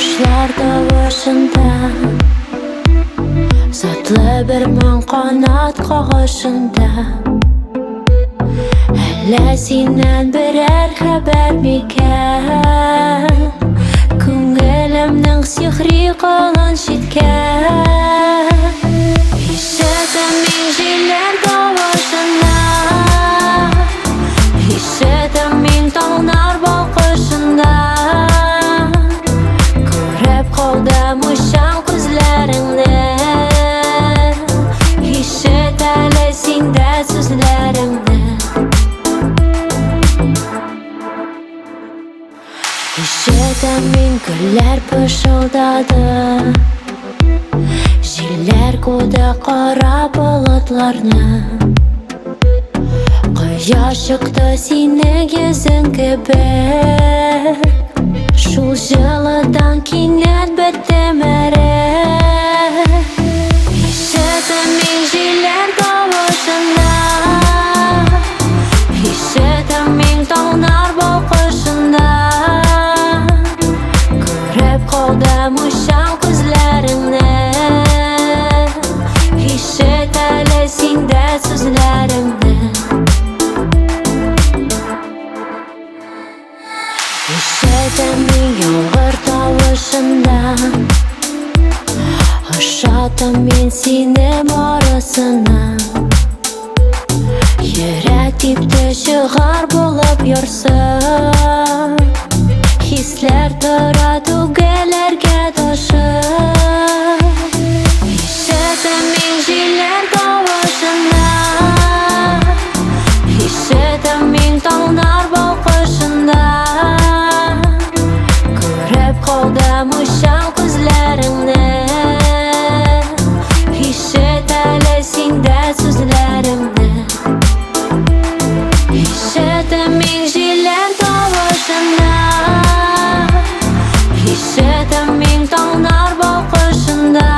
Kuşlar davışında, zatlı bir min qanat qog'ishında, Hali senden birer haber mikan? Ko'nglimning sihri qo'lin shitgan, Eshitaman jillar davishini, eshitaman tog'lar boqishini. Ko'rib qoldim o'shan ko'zlaringni, eshitali senda so'zlarimni. Eshitaman gullar pishildadi, jillar ko'di qora bulutlarni. Quyosh chiqdi sening yuzing gibi, shu jilidan kiyingan bitimari. Eshitaman jillar davishini, eshitaman tog'lar boqishini. Ko'rib qoldim o'shan ko'zlaringni, eshitali senda so'zlarimni. Eshitaman yomg'ir tovushinda, o'shataman seni borasini. Yurak tepdi shig'ar bo'lib yursin, hislar turadi g'alarga toshib. Eshitaman jillar davishini, eshitaman tog'lar boqishini. Ko'rib qoldim o'shan ko'zlaringni, eshitali senda so'zlarimni. Eshitaman jillar davishini, eshitaman tog'lar boqishini.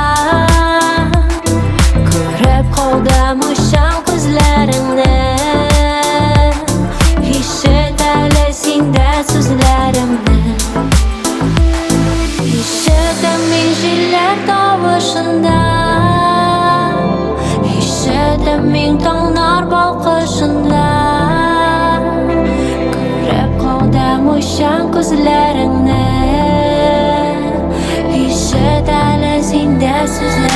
Ko'rib qoldim o'shan ko'zlaringni, eshitali senda so'zlarimni. Eshitaman jillar davishini, eshitaman tog'lar boqishini. Ko'rib qoldim o'shan ko'zlaringni, eshitali senda so'zlarimni.